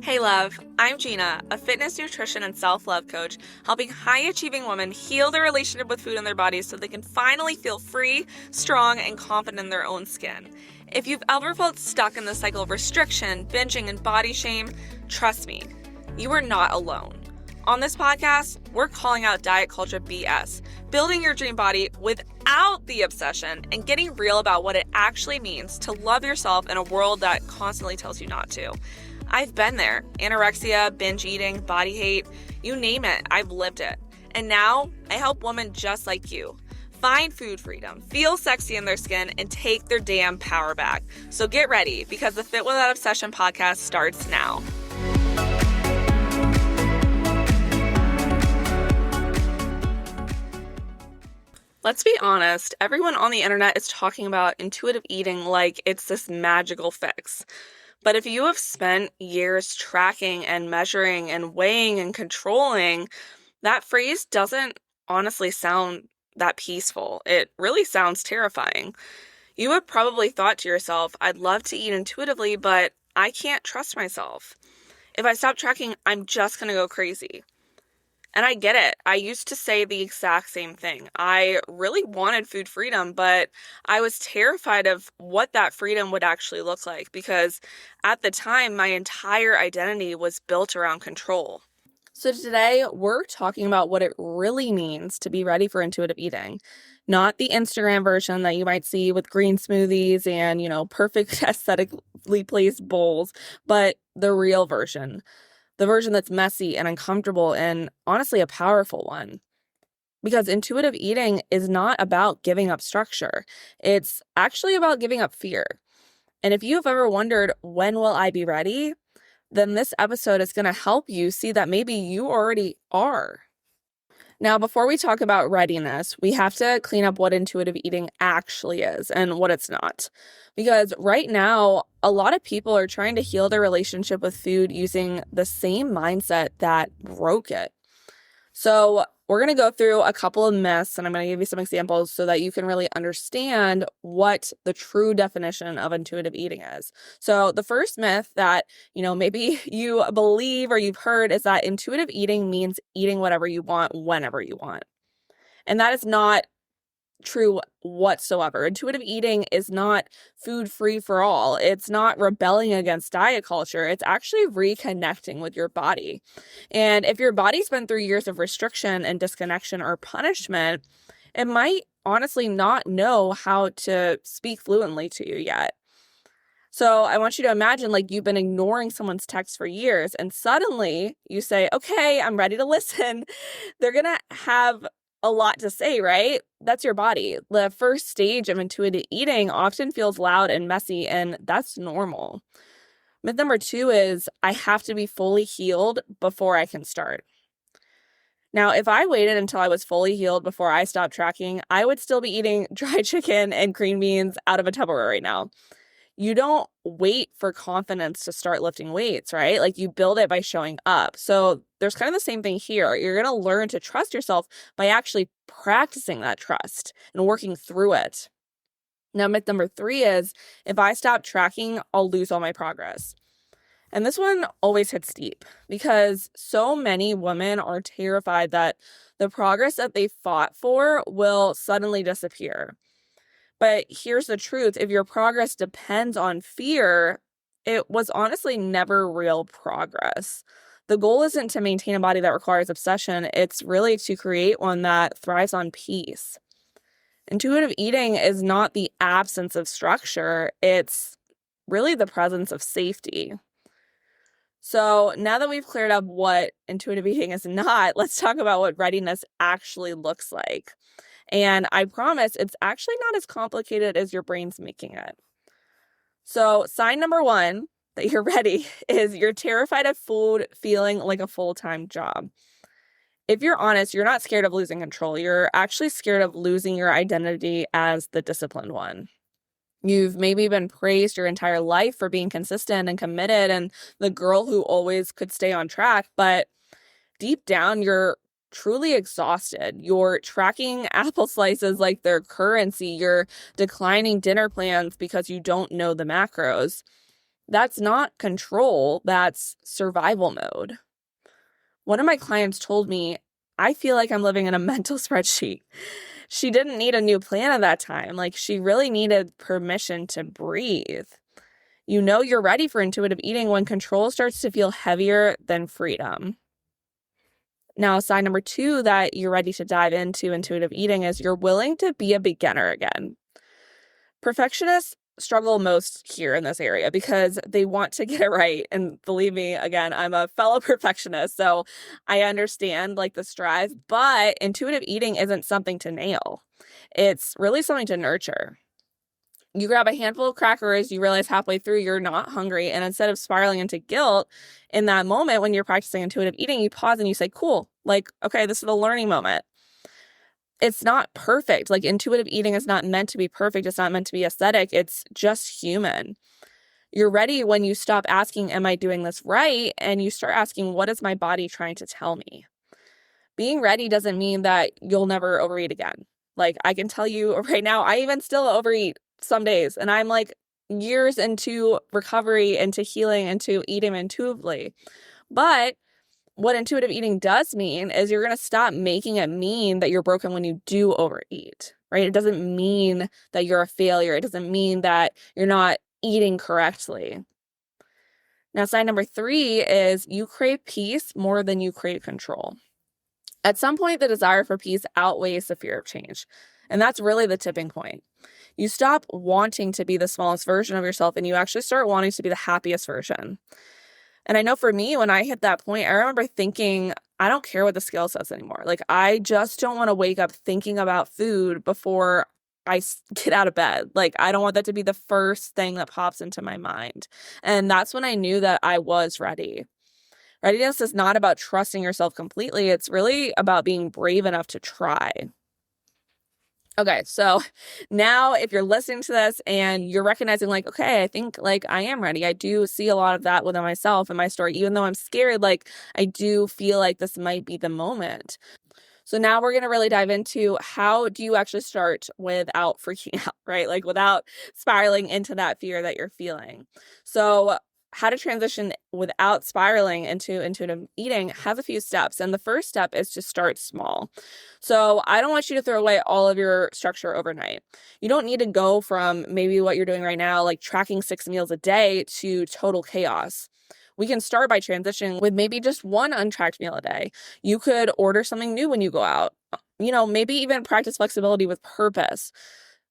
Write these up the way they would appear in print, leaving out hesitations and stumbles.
Hey love, I'm Gena, a fitness, nutrition, and self-love coach, helping high-achieving women heal their relationship with food in their bodies so they can finally feel free, strong, and confident in their own skin. If you've ever felt stuck in the cycle of restriction, binging, and body shame, trust me, you are not alone. On this podcast, we're calling out diet culture BS, building your dream body without the obsession, and getting real about what it actually means to love yourself in a world that constantly tells you not to. I've been there. Anorexia, binge eating, body hate, you name it, I've lived it. And now I help women just like you find food freedom, feel sexy in their skin, and take their damn power back. So get ready, because the Fit Without Obsession podcast starts now. Let's be honest, everyone on the internet is talking about intuitive eating like it's this magical fix. But if you have spent years tracking and measuring and weighing and controlling, that phrase doesn't honestly sound that peaceful. It really sounds terrifying. You have probably thought to yourself, I'd love to eat intuitively, but I can't trust myself. If I stop tracking, I'm just going to go crazy. And I get it. I used to say the exact same thing. I really wanted food freedom, but I was terrified of what that freedom would actually look like because at the time, my entire identity was built around control. So today, we're talking about what it really means to be ready for intuitive eating. Not the Instagram version that you might see with green smoothies and, perfect aesthetically placed bowls, but the real version. The version that's messy and uncomfortable and honestly a powerful one. Because intuitive eating is not about giving up structure. It's actually about giving up fear. And if you've ever wondered, when will I be ready? Then this episode is going to help you see that maybe you already are. Now, before we talk about readiness, we have to clean up what intuitive eating actually is and what it's not. Because right now, a lot of people are trying to heal their relationship with food using the same mindset that broke it. So we're going to go through a couple of myths, and I'm going to give you some examples so that you can really understand what the true definition of intuitive eating is. So the first myth that, maybe you believe or you've heard is that intuitive eating means eating whatever you want, whenever you want. And that is not true whatsoever. Intuitive eating is not food free for all. It's not rebelling against diet culture. It's actually reconnecting with your body. And if your body's been through years of restriction and disconnection or punishment, it might honestly not know how to speak fluently to you yet. So I want you to imagine like you've been ignoring someone's text for years and suddenly you say, okay, I'm ready to listen. They're going to have a lot to say, right? That's your body. The first stage of intuitive eating often feels loud and messy, and that's normal. Myth number 2 is I have to be fully healed before I can start. Now, if I waited until I was fully healed before I stopped tracking, I would still be eating dried chicken and green beans out of a Tupperware right now. You don't wait for confidence to start lifting weights, right? Like you build it by showing up. So there's kind of the same thing here. You're going to learn to trust yourself by actually practicing that trust and working through it. Now, myth number 3 is if I stop tracking, I'll lose all my progress. And this one always hits deep because so many women are terrified that the progress that they fought for will suddenly disappear. But here's the truth. If your progress depends on fear, it was honestly never real progress. The goal isn't to maintain a body that requires obsession. It's really to create one that thrives on peace. Intuitive eating is not the absence of structure. It's really the presence of safety. So now that we've cleared up what intuitive eating is not, let's talk about what readiness actually looks like. And I promise it's actually not as complicated as your brain's making it. So sign number 1 that you're ready is you're terrified of food feeling like a full-time job. If you're honest, you're not scared of losing control. You're actually scared of losing your identity as the disciplined one. You've maybe been praised your entire life for being consistent and committed and the girl who always could stay on track, but deep down, you're truly exhausted. You're tracking apple slices like they're currency. You're declining dinner plans because you don't know the macros. That's not control, that's survival mode. One of my clients told me, I feel like I'm living in a mental spreadsheet. She didn't need a new plan at that time. Like, she really needed permission to breathe. You know you're ready for intuitive eating when control starts to feel heavier than freedom. Now, sign number 2 that you're ready to dive into intuitive eating is you're willing to be a beginner again. Perfectionists struggle most here in this area because they want to get it right. And believe me, again, I'm a fellow perfectionist, so I understand like the strive, but intuitive eating isn't something to nail. It's really something to nurture. You grab a handful of crackers, you realize halfway through you're not hungry, and instead of spiraling into guilt in that moment when you're practicing intuitive eating, you pause and you say, cool, like, okay, this is a learning moment. It's not perfect. Like, intuitive eating is not meant to be perfect. It's not meant to be aesthetic. It's just human. You're ready when you stop asking, am I doing this right? And you start asking, what is my body trying to tell me? Being ready doesn't mean that you'll never overeat again. Like, I can tell you right now, I even still overeat some days, and I'm like years into recovery, into healing, into eating intuitively. But what intuitive eating does mean is you're going to stop making it mean that you're broken when you do overeat, right? It doesn't mean that you're a failure. It doesn't mean that you're not eating correctly. Now, sign number 3 is you crave peace more than you crave control. At some point, the desire for peace outweighs the fear of change. And that's really the tipping point. You stop wanting to be the smallest version of yourself and you actually start wanting to be the happiest version. And I know for me, when I hit that point, I remember thinking, I don't care what the scale says anymore. Like, I just don't want to wake up thinking about food before I get out of bed. Like, I don't want that to be the first thing that pops into my mind. And that's when I knew that I was ready. Readiness is not about trusting yourself completely. It's really about being brave enough to try. Okay, so now if you're listening to this and you're recognizing like, okay, I think like I am ready. I do see a lot of that within myself and my story. Even though I'm scared, like I do feel like this might be the moment. So now we're going to really dive into how do you actually start without freaking out, right? Like without spiraling into that fear that you're feeling. So how to transition without spiraling into intuitive eating has a few steps. And the first step is to start small. So I don't want you to throw away all of your structure overnight. You don't need to go from maybe what you're doing right now, like tracking 6 meals a day, to total chaos. We can start by transitioning with maybe just one untracked meal a day. You could order something new when you go out. Maybe even practice flexibility with purpose.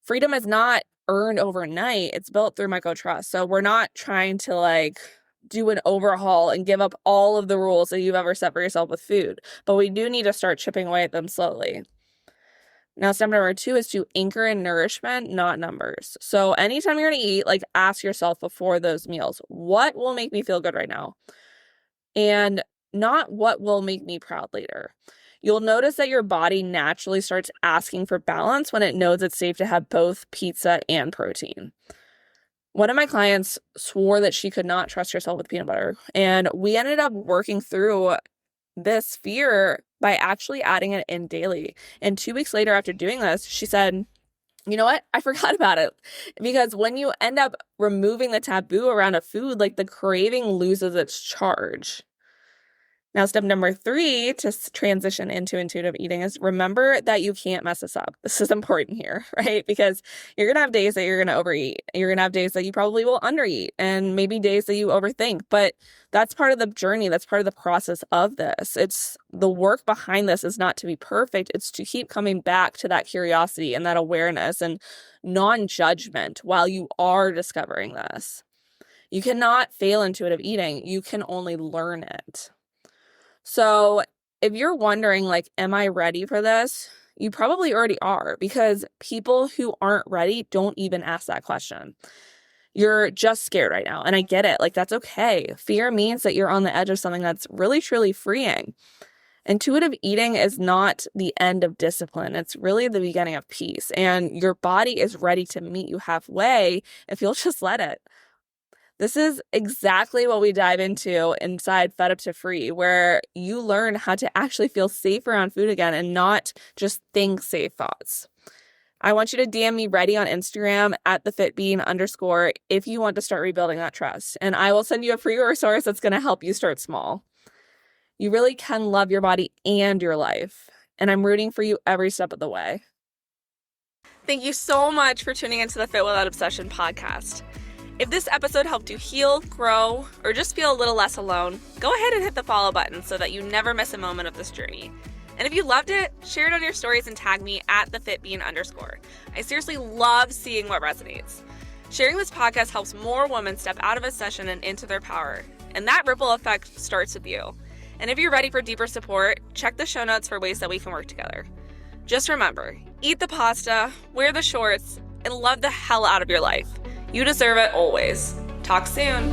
Freedom is not earned overnight. It's built through micro trust. So we're not trying to like do an overhaul and give up all of the rules that you've ever set for yourself with food. But we do need to start chipping away at them slowly. Now, step number 2 is to anchor in nourishment, not numbers. So anytime you're going to eat, like ask yourself before those meals, what will make me feel good right now? And not what will make me proud later. You'll notice that your body naturally starts asking for balance when it knows it's safe to have both pizza and protein. One of my clients swore that she could not trust herself with peanut butter, and we ended up working through this fear by actually adding it in daily. And 2 weeks later after doing this, she said, you know what? I forgot about it. Because when you end up removing the taboo around a food, like the craving loses its charge. Now, step number 3 to transition into intuitive eating is remember that you can't mess this up. This is important here, right? Because you're going to have days that you're going to overeat. You're going to have days that you probably will undereat and maybe days that you overthink. But that's part of the journey. That's part of the process of this. It's the work behind this is not to be perfect. It's to keep coming back to that curiosity and that awareness and non-judgment while you are discovering this. You cannot fail intuitive eating. You can only learn it. So if you're wondering, like, am I ready for this? You probably already are, because people who aren't ready don't even ask that question. You're just scared right now. And I get it. Like, that's okay. Fear means that you're on the edge of something that's really, truly freeing. Intuitive eating is not the end of discipline. It's really the beginning of peace. And your body is ready to meet you halfway if you'll just let it. This is exactly what we dive into inside Fed Up to Free, where you learn how to actually feel safe around food again and not just think safe thoughts. I want you to DM me ready on Instagram at @thefitbean_ if you want to start rebuilding that trust. And I will send you a free resource that's going to help you start small. You really can love your body and your life. And I'm rooting for you every step of the way. Thank you so much for tuning into the Fit Without Obsession podcast. If this episode helped you heal, grow, or just feel a little less alone, go ahead and hit the follow button so that you never miss a moment of this journey. And if you loved it, share it on your stories and tag me at @thefitbean_. I seriously love seeing what resonates. Sharing this podcast helps more women step out of a session and into their power. And that ripple effect starts with you. And if you're ready for deeper support, check the show notes for ways that we can work together. Just remember, eat the pasta, wear the shorts, and love the hell out of your life. You deserve it always. Talk soon.